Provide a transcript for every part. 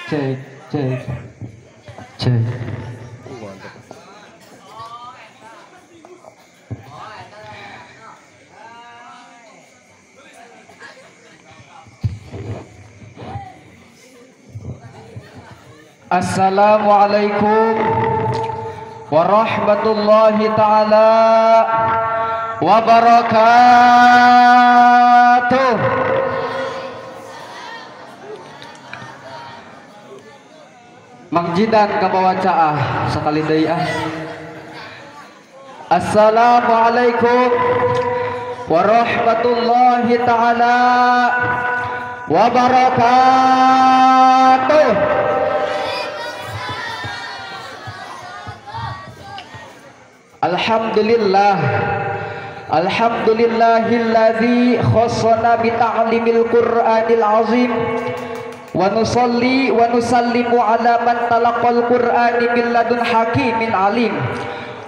Cek, cek, cek. Assalamualaikum warahmatullahi taala wabarakatuh. Mangjidan kabawacaah sekali deui ah. Assalamualaikum warahmatullahi taala wabarakatuh. Alhamdulillah, alhamdulillahilladzi khassana bi ta'limil Qur'anil azim wa nusalli wa nusallimu ala man talaqal Qur'ani min ladun hakimin alim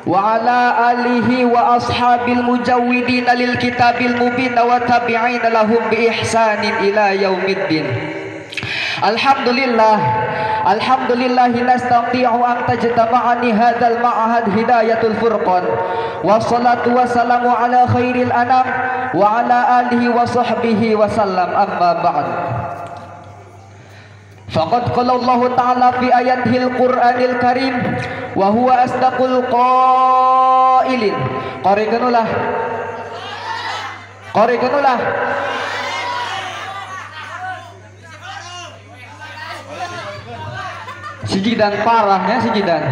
wa ala alihi wa ashabil mujawwidin lil kitabil mubin wa tabi'in lahum bi ihsanin ila yaumiddin. Alhamdulillah, alhamdulillah nastati'u an tajtama'ani hadzal ma'had hidayatul furqan wassalatu wassalamu ala khairil anam wa ala alihi wa sahbihi wa sallam. Amma ba'd, faqad qala Allah ta'ala fi ayatihil Qur'anil karim wa huwa asdaqul qailin. Qari'ganulah, qari'ganulah. Sijidan parahnya sijidan.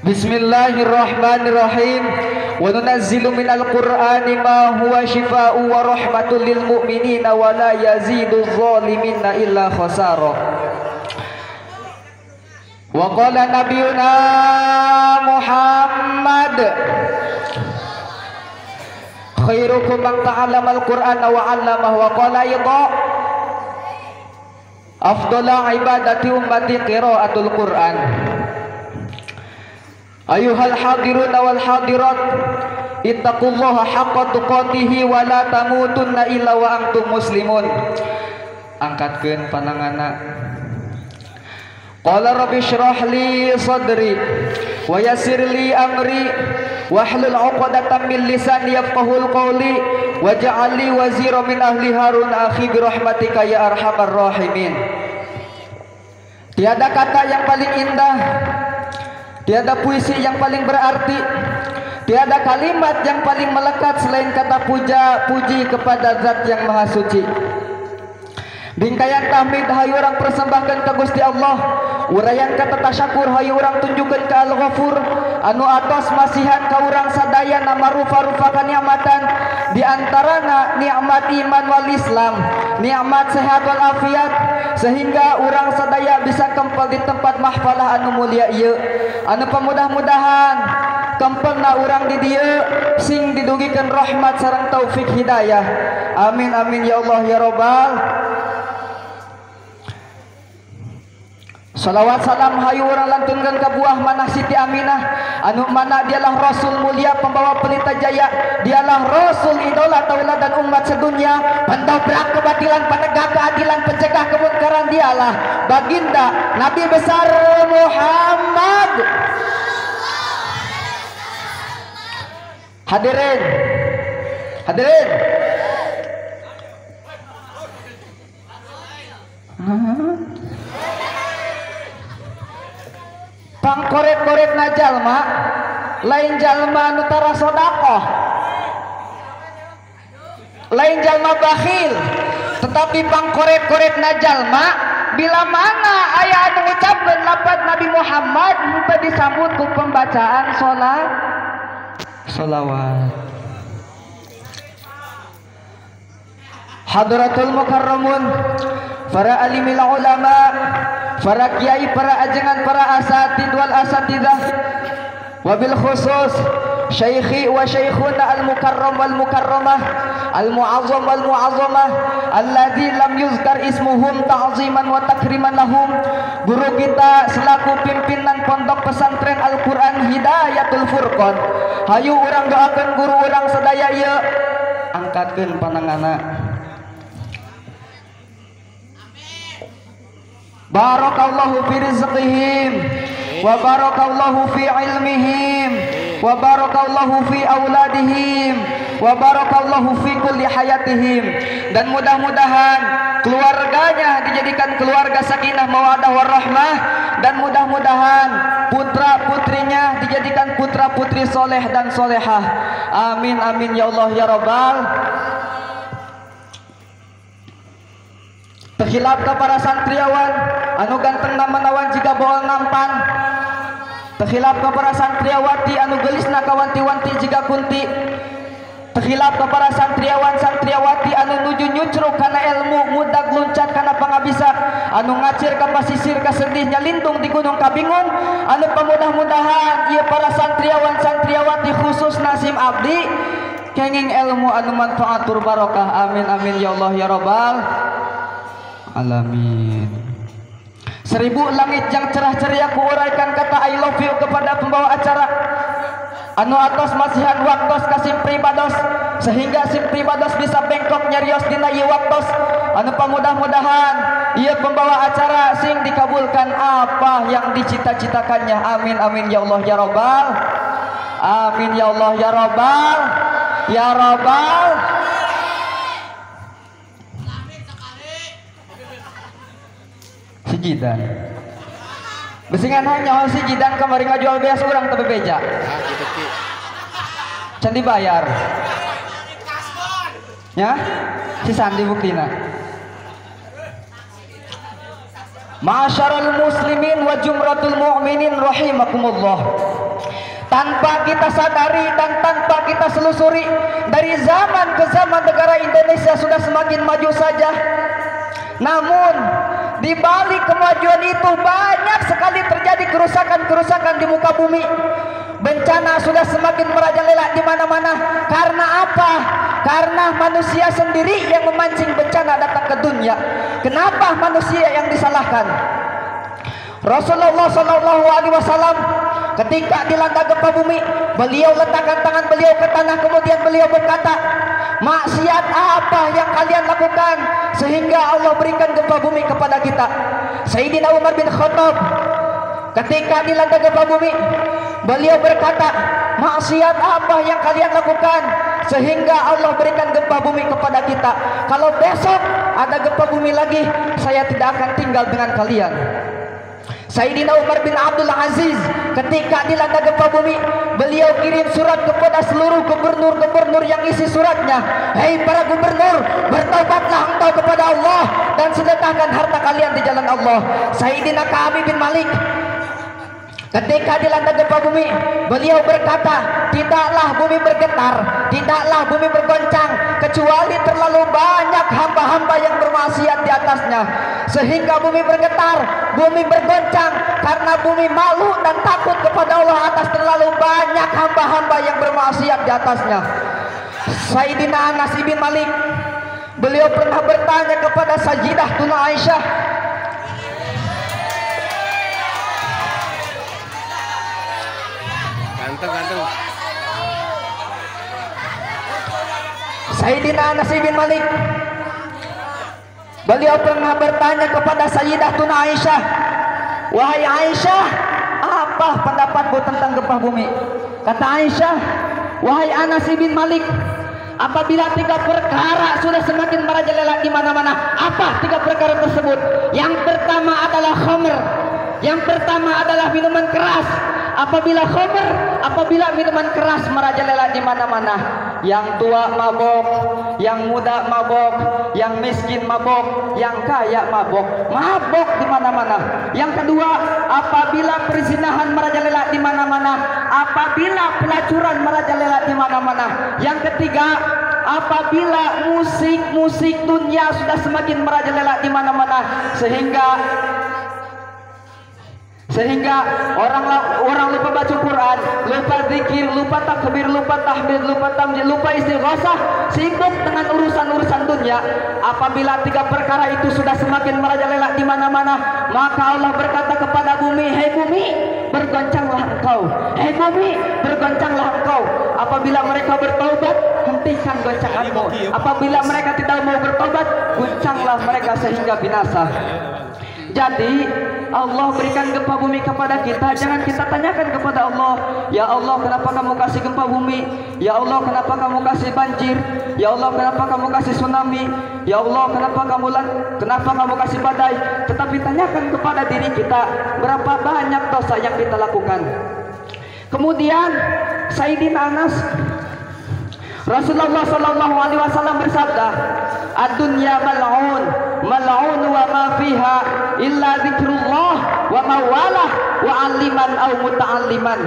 Bismillahirrahmanirrahim. Wa nunazzilu minal Qur'ani ma huwa shifaa'u wa rahmatul lil mu'minina wa la yaziduz zalimina illa khasara. Wa qala nabiyuna Muhammad khairukum man ta'allamal Qur'ana wa 'allamahu wa qala aydha afdala ibadati ummati qiraatul Qur'an. Ayuhal hadiruna wal hadirat ittaqullaha haqqa tuqatih wa la tamutunna illa wa antum muslimun. Angkatkeun pandanganna. Qala rabbi shrah li sadri wa yassir li amri wahlul 'uqdatam min lisani yafqahul qawli waj'al li wazira min ahli Harun akhi bi rahmatika ya arhamar rahimin. Tiada kata yang paling indah, tiada puisi yang paling berarti, tiada kalimat yang paling melekat selain kata puja puji kepada Zat yang Maha Suci. Bingkayan tahmid hayu urang persembahkeun ka Gusti Allah, urayan kata tasyakur hayu urang tunjukkeun ka Al-Ghafur anu atos masihan ka urang sadaya nama rupa-rupa kaniamatan di antarana nikmat iman wal Islam, nikmat sehat wal afiat, sehingga urang sadaya bisa kempel di tempat mahfalah anu mulia ieu. Anu pamudah-mudahan kempelna urang di dieu sing didugikeun rahmat sareng taufik hidayah. Amin amin ya Allah ya Rabbal. Salawat salam hayu urang lantunkeun ka buah manah Siti Aminah anu mana dialah Rasul mulia pembawa pelita jaya, dialah Rasul idola tauladan umat sedunia, pendobrak kebatilan, penegak keadilan, pencegah kemungkaran, dialah baginda Nabi besar Muhammad. Hadirin, hadirin. Pangkorep-korepna jalma lain jalma anu tara sedekah, lain jalma bakhil, tetapi pangkorep-korepna jalma bila mana aya anu ngucapkeun lafaz Nabi Muhammad muga disambut ku pembacaan sholawat. Hadratul mukarramun, para alimil ulama, para kiai, para ajengan, para asatid wal asatidah, wabil khusus syaikhi wa syaikhuna al mukarram wal mukarramah, al muazzam wal muazzamah, alladzi lam yuzkar ismuhum ta'ziman wa takriman lahum. Guru kita selaku pimpinan pondok pesantren Al-Qur'an Hidayatul Furqan, hayu urang doakeun guru urang sadaya ieu angkatkeun panangana. Barakallahu fi rizqihim wa barakallahu fi ilmihim wa barakallahu fi auladihim wa barakallahu fi kulli hayatihim. Dan mudah-mudahan keluarganya dijadikan keluarga sakinah mawaddah warahmah, dan mudah-mudahan putra-putrinya dijadikan putra-putri soleh dan solehah. Amin amin ya Allah ya Rabbal. Terhilap kepada santriawan anu ganteng namanawan jika boal nampan. Terhilap kepada santriawati anu gelisna kawanti-wanti jika kunti. Terhilap kepada santriawan santriawati anu nuju nyucruk kana ilmu, mudag luncat kana pangabisa, anu ngacir ka pasisir ka sedihnya lindung di gunung kabingun. Anu pamudah-mudahan ieu para santriawan santriawati khusus nasim abdi kenging ilmu anu manfaatur barokah. Amin amin ya Allah ya Rabbal alamin. 1000 langit yang cerah ceria kuuraikan kata I love you kepada pembawa acara anu atos masihan waktos kasim pribados, sehingga sim pribados bisa bengkok nyarios dina ieu waktos. Anu pamudah-mudahan ieu pembawa acara sing dikabulkan apa yang dicita-citakannya. Amin amin ya Allah ya Rabbal. Amin ya Allah ya Rabbal ya Rabbal. Sijidan besingan hanya sijidan kemarin ngajual beas orang tapi beja can dibayar ya si Sandi buktina. Ma'asyaral muslimin wa jumratul mu'minin rahimakumullah. Tanpa kita sadari dan tanpa kita selusuri, dari zaman ke zaman negara Indonesia sudah semakin maju saja. Namun di balik kemajuan itu banyak sekali terjadi kerusakan-kerusakan di muka bumi. Bencana sudah semakin merajalela di mana-mana. Karena apa? Karena manusia sendiri yang memancing bencana datang ke dunia. Kenapa manusia yang disalahkan? Rasulullah SAW ketika dilanda gempa bumi, beliau letakkan tangan beliau ke tanah, kemudian beliau berkata, maksiat apa yang kalian lakukan sehingga Allah berikan gempa bumi kepada kita? Sayyidina Umar bin Khattab ketika dilanda gempa bumi, beliau berkata, maksiat apa yang kalian lakukan sehingga Allah berikan gempa bumi kepada kita? Kalau besok ada gempa bumi lagi, saya tidak akan tinggal dengan kalian. Sayyidina Umar bin Abdul Aziz ketika dilanda gempa bumi, beliau kirim surat kepada seluruh gubernur-gubernur yang isi suratnya, hei para gubernur, bertaubatlah engkau kepada Allah dan sedekahkan harta kalian di jalan Allah. Sayyidina Ka'ab bin Malik ketika dilanda gempa bumi, beliau berkata, tidaklah bumi bergetar, tidaklah bumi bergoncang, kecuali terlalu banyak hamba-hamba yang bermaksiat di atasnya, sehingga bumi bergetar, bumi bergoncang, karena bumi malu dan takut kepada Allah atas terlalu banyak hamba-hamba yang bermaksiat di atasnya. Sayyidina Anas bin Malik, beliau pernah bertanya kepada Sayyidah Tuna Aisyah, ganteng. Sayyidina Anas bin Malik, beliau pernah bertanya kepada Sayyidah Tuna Aisyah, wahai Aisyah, apa pendapatmu tentang gempa bumi? Kata Aisyah, wahai Anas bin Malik, apabila 3 perkara sudah semakin merajalela di mana-mana, apa 3 perkara tersebut? Yang pertama adalah khamr, yang pertama adalah minuman keras. Apabila khamr, apabila minuman keras merajalela di mana-mana, yang tua mabok, yang muda mabok, yang miskin mabok, yang kaya mabok, mabok di mana-mana. Yang kedua, apabila perzinahan merajalela di mana-mana, apabila pelacuran merajalela di mana-mana. Yang ketiga, apabila musik dunia sudah semakin merajalela di mana-mana, sehingga orang lupa baca Quran, lupa zikir, lupa takbir, lupa tahmid, lupa tamjid, lupa istighosah, sibuk dengan urusan-urusan dunia. Apabila 3 perkara itu sudah semakin merajalela di mana-mana, maka Allah berkata kepada bumi, hei bumi, bergoncanglah engkau. Hei bumi, bergoncanglah engkau. Apabila mereka bertaubat, hentikan goncanganmu. Apabila mereka tidak mau bertobat, guncanglah mereka sehingga binasa. Jadi Allah berikan gempa bumi kepada kita. Jangan kita tanyakan kepada Allah, ya Allah kenapa kamu kasih gempa bumi? Ya Allah kenapa kamu kasih banjir? Ya Allah kenapa kamu kasih tsunami? Ya Allah kenapa kamu kasih badai? Tetapi tanyakan kepada diri kita, berapa banyak dosa yang kita lakukan. Kemudian Sayyidina Anas, Rasulullah sallallahu alaihi wasallam bersabda, "Ad-dunya mal'un, mal'un wa ma fiha illa dzikrullah wa mawalah wa 'aliman aw muta'alliman."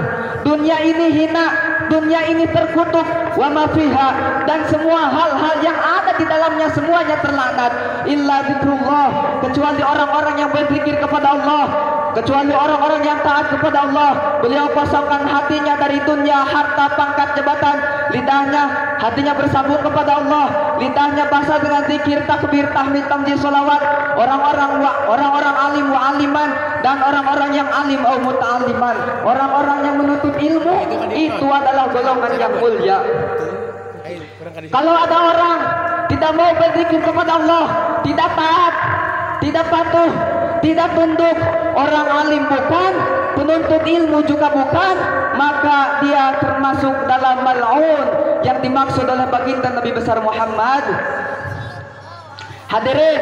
Dunia ini hina, dunia ini terkutuk, wa ma fiha, dan semua hal-hal yang ada di dalamnya semuanya terlaknat, illa dzikrullah, kecuali orang-orang yang berzikir kepada Allah, kecuali orang-orang yang taat kepada Allah. Beliau kosongkan hatinya dari dunia, harta, pangkat, jabatan. Lidahnya, hatinya bersambung kepada Allah. Lidahnya basah dengan zikir, takbir, tahmid, tamjid, salawat. Orang-orang alim wa aliman, dan orang-orang yang alim au muta'alliman, orang-orang yang menuntut ilmu, itu adalah golongan yang mulia. Kalau ada orang tidak mau berzikir kepada Allah, tidak taat, tidak patuh, tidak tunduk, orang alim bukan, penuntut ilmu juga bukan, maka dia termasuk dalam mal'un yang dimaksud oleh baginda Nabi besar Muhammad. Hadirin,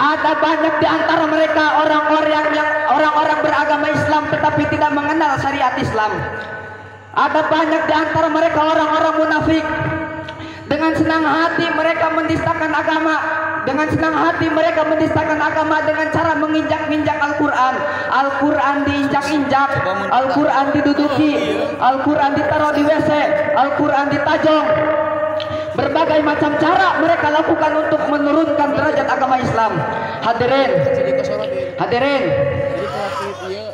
ada banyak di antara mereka orang-orang beragama Islam tetapi tidak mengenal syariat Islam. Ada banyak di antara mereka orang-orang munafik. Dengan senang hati mereka menistakan agama. Dengan senang hati mereka menistakan agama dengan cara menginjak-injak Al-Quran. Al-Quran diinjak-injak, Al-Quran diduduki, Al-Quran ditaruh di WC, Al-Quran ditajong. Berbagai macam cara mereka lakukan untuk menurunkan derajat agama Islam. Hadirin,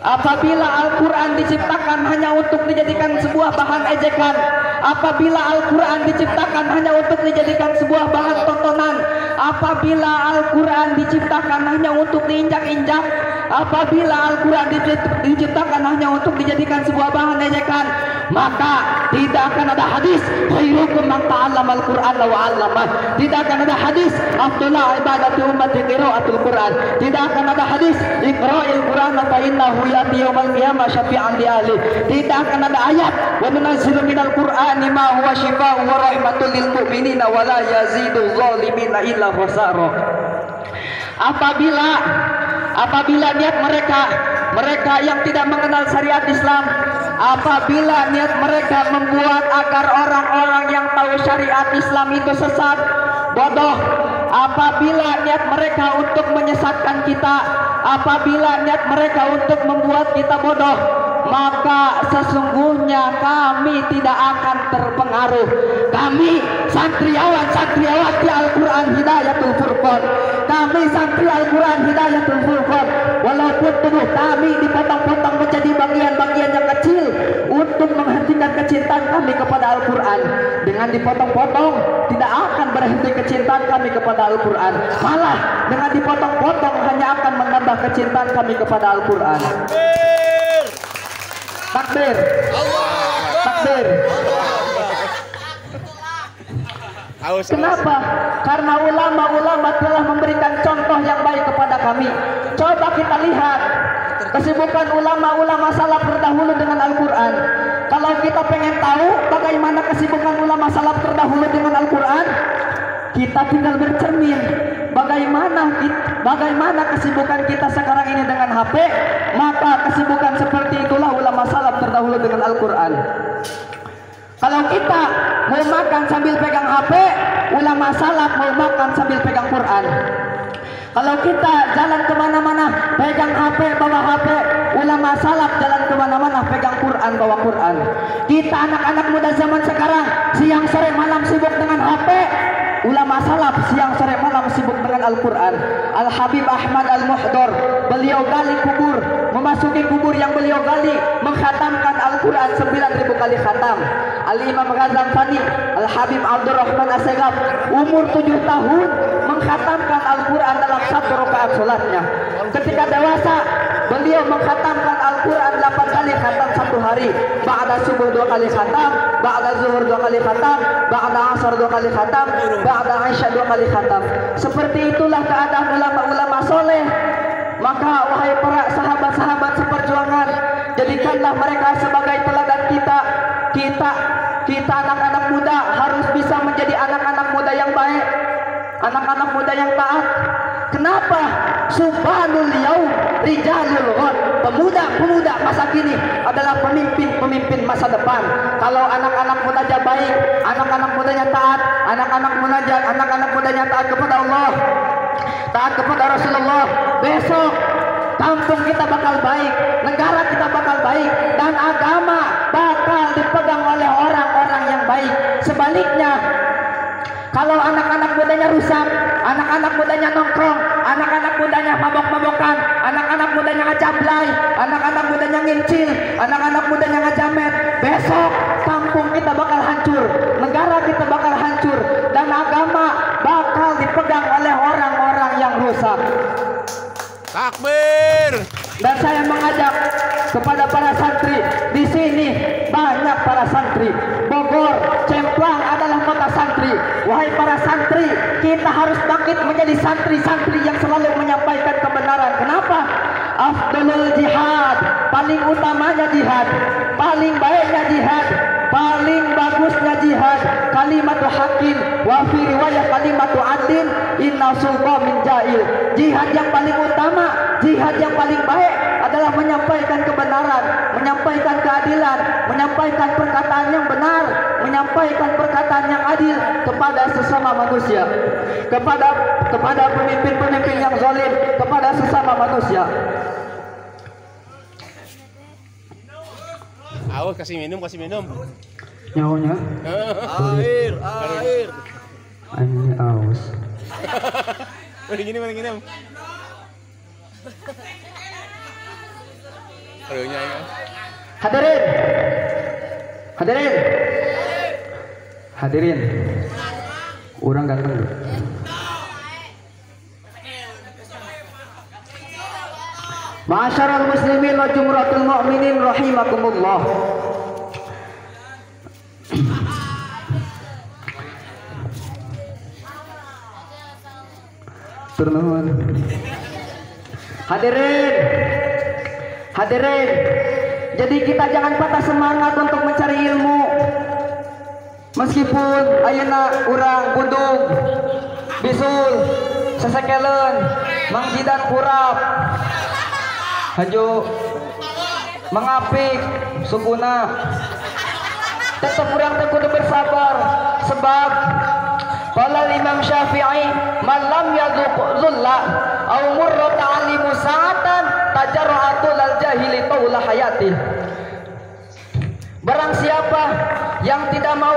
apabila Al-Quran diciptakan hanya untuk dijadikan sebuah bahan ejekan, apabila Al-Quran diciptakan hanya untuk dijadikan sebuah bahan tontonan, apabila Al-Quran diciptakan hanya untuk diinjak-injak, apabila Al-Quran diciptakan hanya untuk dijadikan sebuah bahan ejekan, maka tidak akan ada hadis khairukum man ta'allama al-Qur'an wa 'allamah. Tidak akan ada hadis afdalul ibadati ummati qira'atul Qur'an. Tidak akan ada hadis iqra'il Qur'an fa innahu ya'ti yaumal qiyamah syafi'an li ahli. Tidak akan ada ayat wa nunazzilu minal Qur'ani ma huwa shifaa'un wa rahmatul lil mu'minina wa la yazidul zalimina illa khasara. Apabila niat mereka yang tidak mengenal syariat Islam, apabila niat mereka membuat agar orang-orang yang tahu syariat Islam itu sesat, bodoh, apabila niat mereka untuk menyesatkan kita, apabila niat mereka untuk membuat kita bodoh, maka sesungguhnya kami tidak akan terpengaruh. Kami santriawati Al-Quran Hidayatul Furqan, kami santri Al-Quran Hidayatul Furqan, walaupun tubuh kami dipotong-potong menjadi bagian-bagian yang kecil untuk menghentikan kecintaan kami kepada Al-Quran, dengan dipotong-potong tidak akan berhenti kecintaan kami kepada Al-Quran, malah dengan dipotong-potong hanya akan menambah kecintaan kami kepada Al-Quran. Takbir, takbir. Kenapa? Karena ulama-ulama telah memberikan contoh yang baik kepada kami. Coba kita lihat kesibukan ulama-ulama salaf terdahulu dengan Al-Quran. Kalau kita pengen tahu bagaimana kesibukan ulama salaf terdahulu dengan Al-Quran, kita tinggal bercermin bagaimana kesibukan kita sekarang ini dengan HP. Maka kesibukan seperti itulah ulama salaf terdahulu dengan Al-Quran. Kalau kita mau makan sambil pegang HP, ulama salaf mau makan sambil pegang Quran. Kalau kita jalan kemana-mana pegang HP, bawa HP, ulama salaf jalan kemana-mana pegang Quran, bawa Quran. Kita anak-anak muda zaman sekarang siang sore malam sibuk dengan HP, ulama salaf siang sore malam sibuk dengan Al-Quran. Al-Habib Ahmad Al-Muhdor, beliau gali kubur, memasuki kubur yang beliau gali, mengkhatamkan Al-Quran 9.000 kali khatam. Al-Imam Ghazali, Al-Habib Abdurrahman As-Segaf, umur 7 tahun mengkhatamkan Al-Quran dalam 1 rakaat sholatnya. Ketika dewasa beliau mengkhatamkan Al-Quran 8 kali khatam satu hari. Ba'da subuh 2 kali khatam, ba'da zuhur 2 kali khatam, ba'da asar 2 kali khatam, ba'da isya 2 kali khatam. Seperti itulah keadaan ulama-ulama soleh. Maka wahai para sahabat-sahabat seperjuangan, jadikanlah mereka sebagai teladan kita. Kita anak-anak muda harus bisa menjadi anak-anak muda yang baik, anak-anak muda yang taat. Kenapa? Subhanul yaum rijalul ghad. Pemuda-pemuda masa kini adalah pemimpin-pemimpin masa depan. Kalau anak-anak mudanya baik, anak-anak mudanya taat, anak-anak mudanya taat kepada Allah, taat kepada Rasulullah, besok kampung kita bakal baik, negara kita bakal baik, dan agama bakal dipegang oleh orang-orang yang baik. Sebaliknya, kalau anak-anak mudanya rusak, anak-anak mudanya nongkrong, anak-anak mudanya mabok-mabokan, anak-anak mudanya ngajablay, anak-anak mudanya ngincil, anak-anak mudanya ngajamet, besok kampung kita bakal hancur, negara kita bakal hancur, dan agama bakal dipegang oleh orang-orang yang rusak. Takbir. Dan saya mengajak kepada para santri di sini, banyak para santri. Bogor, Cemplang adalah kota santri. Wahai para santri, kita harus bangkit menjadi santri-santri yang selalu menyampaikan kebenaran. Kenapa? Afdalul jihad, paling utamanya jihad, paling baiknya jihad, paling bagusnya jihad kalimatu haqqin wa fi riwayah kalimatu adlin inna sulqa min jahil. Jihad yang paling utama, jihad yang paling baik adalah menyampaikan kebenaran, menyampaikan keadilan, menyampaikan perkataan yang benar, menyampaikan perkataan yang adil kepada sesama manusia, kepada pemimpin-pemimpin yang zalim, kepada sesama manusia. Awas kasih minum. Nyawanya? Air. Ini aus. Mending gini. Aduh nyai. Hadirin. Orang ganteng. Ma'asyaral muslimin wa jumratul mu'minin rahimakumullah. Turnuhun. Hadirin. Jadi kita jangan patah semangat untuk mencari ilmu. Meskipun ayeuna urang budug, bisul, sesekelen, mangjidan kurap, haju mengapik sukuna, tetap urang teh kudu bersabar. Sebab qala Imam Syafi'i man lam yadhuq dhulla aw murrat 'alimu sa'atan tajarra'atul al-jahili taula hayati. Barang siapa yang tidak mau,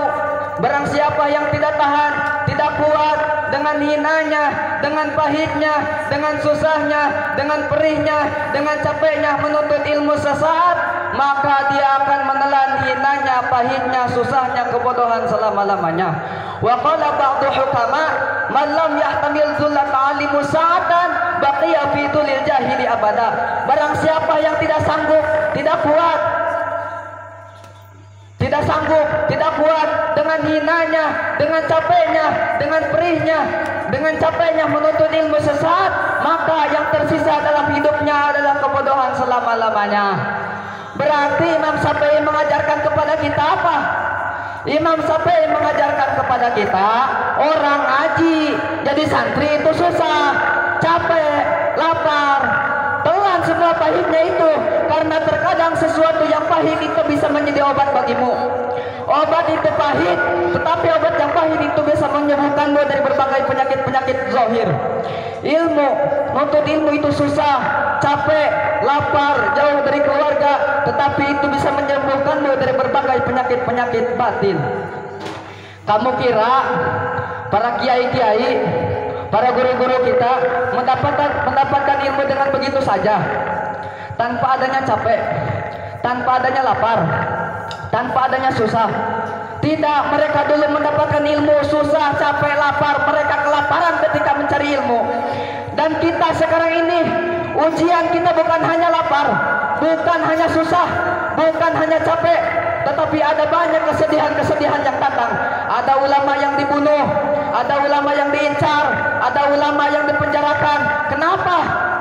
barang siapa yang tidak tahan, tidak kuat dengan hinanya, dengan pahitnya, dengan susahnya, dengan perihnya, dengan capeknya menuntut ilmu sesaat, maka dia akan menelan hinanya, pahitnya, susahnya, kebodohan selama-lamanya. Wa qala ba'du hukama man lam yahtamil dhullat 'alimu sa'atan baqiya fi tulil jahili abada. Barang siapa yang tidak sanggup, tidak kuat, tidak kuat dengan hinanya, dengan capeknya, dengan perihnya, dengan capeknya menuntut ilmu sesat, maka yang tersisa dalam hidupnya adalah kebodohan selama-lamanya. Berarti Imam Syafi'i mengajarkan kepada kita apa? Imam Syafi'i mengajarkan kepada kita, orang ngaji jadi santri itu susah, capek, lapar, telan semua pahitnya itu. Karena terkadang sesuatu yang pahit itu bisa menjadi obat bagimu. Obat itu pahit, tetapi obat yang pahit itu bisa menyembuhkanmu dari berbagai penyakit-penyakit zahir. Nuntut ilmu itu susah, capek, lapar, jauh dari keluarga, tetapi itu bisa menyembuhkanmu dari berbagai penyakit-penyakit batin. Kamu kira para kiai-kiai, para guru-guru kita mendapatkan ilmu dengan begitu saja, tanpa adanya capek, tanpa adanya lapar, tanpa adanya susah? Tidak, mereka dulu mendapatkan ilmu susah, capek, lapar, mereka kelaparan ketika mencari ilmu. Dan kita sekarang ini Ujian kita bukan hanya lapar, bukan hanya susah, bukan hanya capek, tetapi ada banyak kesedihan-kesedihan yang datang. Ada ulama yang dibunuh, ada ulama yang diincar, ada ulama yang dipenjarakan. Kenapa?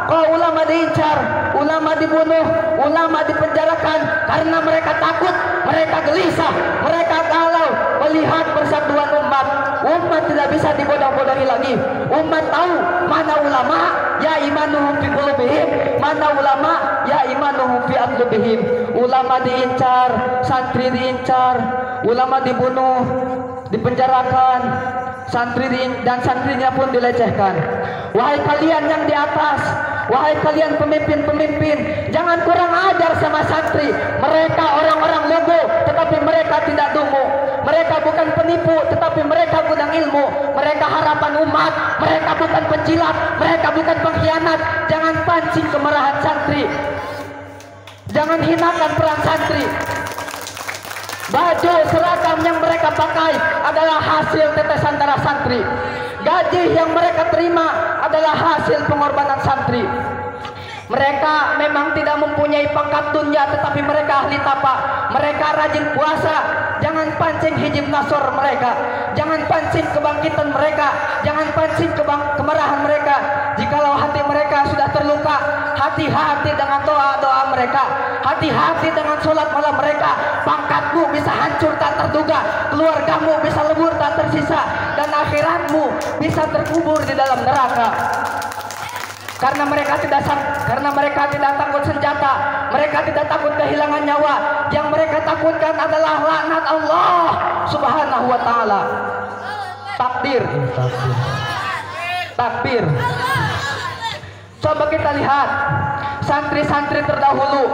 Kalau ulama diincar, ulama dibunuh, ulama dipenjarakan? Karena mereka takut, mereka gelisah, mereka galau melihat persatuan umat. Umat tidak bisa dibodoh-bodohi lagi. Umat tahu mana ulama, ya imanuhum fi qulubihim, mana ulama, ya imanuhum fi adlubihim. Ulama diincar, santri diincar, ulama dibunuh, dipenjarakan, dan santrinya pun dilecehkan. Wahai kalian yang di atas, wahai kalian pemimpin-pemimpin, jangan kurang ajar sama santri. Mereka orang-orang lugu, tetapi mereka tidak dungu. Mereka bukan penipu, tetapi mereka gudang ilmu. Mereka harapan umat. Mereka bukan penjilat, mereka bukan pengkhianat. Jangan pancing kemarahan santri, jangan hinakan peran santri. Baju seragam yang mereka pakai adalah hasil tetesan darah santri. Gaji yang mereka terima adalah hasil pengorbanan santri. Mereka memang tidak mempunyai pangkat dunia, tetapi mereka ahli tapak. Mereka rajin puasa. Jangan pancing hijib nasor mereka, jangan pancing kebangkitan mereka, jangan pancing kemarahan mereka. Jikalau hati mereka sudah terluka, hati-hati dengan doa-doa mereka, hati-hati dengan sholat malam mereka. Pangkatmu bisa hancur tak terduga, keluargamu bisa lebur tak tersisa, dan akhiratmu bisa terkubur di dalam neraka. Karena mereka tidak takut senjata, mereka tidak takut kehilangan nyawa. Yang mereka takutkan adalah laknat Allah Subhanahu wa taala. Takdir. Takbir. Coba kita lihat santri-santri terdahulu.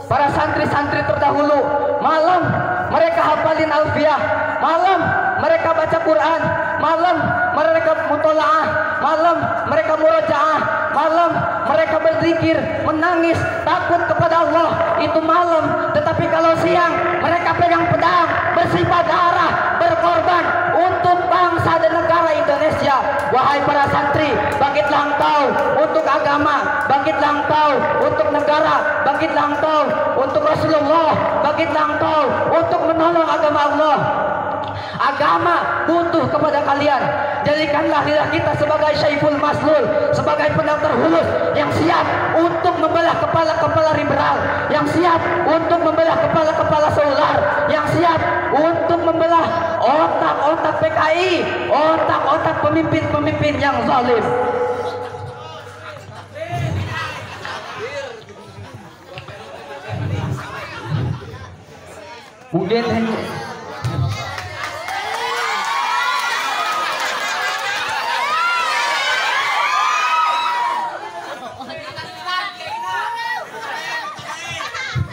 Para santri-santri terdahulu, malam mereka hafalin alfiyah, malam mereka baca Quran, malam mereka mutolaah, malam mereka murojaah, malam mereka berzikir, menangis, takut kepada Allah. Itu malam. Tetapi kalau siang mereka pegang pedang, bersifat darah, berkorban untuk bangsa dan negara Indonesia. Wahai para santri, bangkitlah engkau untuk agama, bangkitlah engkau untuk negara, bangkitlah engkau untuk Rasulullah, bangkitlah engkau untuk menolong agama Allah. Agama butuh kepada kalian. Jadikanlah lidah kita sebagai syaiful maslul, sebagai pedang terhulus yang siap untuk membelah kepala-kepala liberal, yang siap untuk membelah kepala-kepala seular, yang siap untuk membelah otak-otak PKI, otak-otak pemimpin-pemimpin yang zalim. Mungkin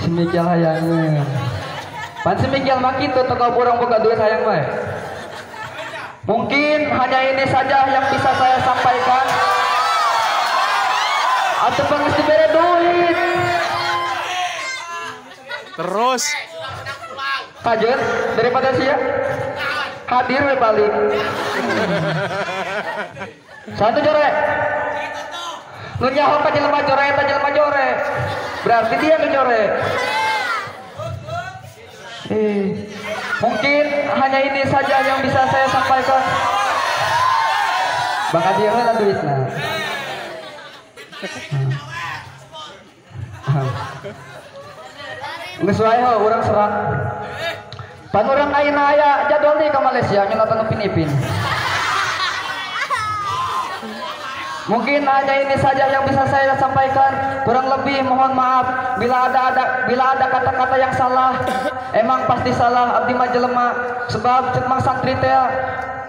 semikil hayangnya. Pan semikil mak itu toko burung buka duit hayang bae. Mungkin hanya ini saja yang bisa saya sampaikan. Atau pengisi bere duit. Terus Kajet daripada sia hadir we balik. Satu jore. Nu nyaho ka jelema jore eta jelema jore. Berarti dia menjore. Mungkin hanya ini saja yang bisa saya sampaikan. Bakal dia lah duitna. Geus wae ho urang serak. Pan urang ayeuna aya jadwal deui ka Malaysia nyonatan Upin Ipin. Mungkin hanya ini saja yang bisa saya sampaikan. Kurang lebih mohon maaf bila ada kata-kata yang salah. Emang pasti salah abdi mah jelema. Sebab cek mang santri teh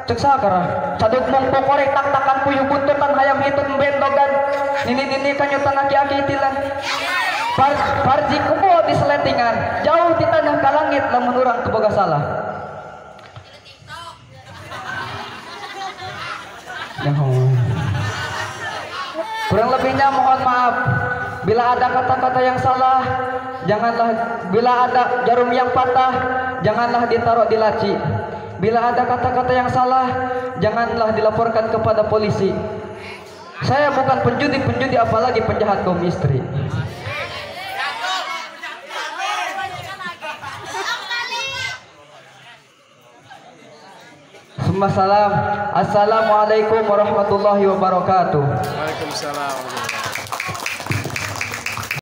cek sakara. Cadut mongko korek tak-takan puyuh buntutan hayam hitun bendogan. Nini kanyutan aki-aki tilan. Farji kumpul di selentingan. Jauh di tanah ka langit lamun urang teu boga salah. Kurang lebihnya mohon maaf. Bila ada kata-kata yang salah, janganlah. Bila ada jarum yang patah, janganlah ditaruh di laci. Bila ada kata-kata yang salah, janganlah dilaporkan kepada polisi. Saya bukan penjudi apalagi penjahat kaum istri. Salam. Assalamualaikum warahmatullahi wabarakatuh. Waalaikumsalam.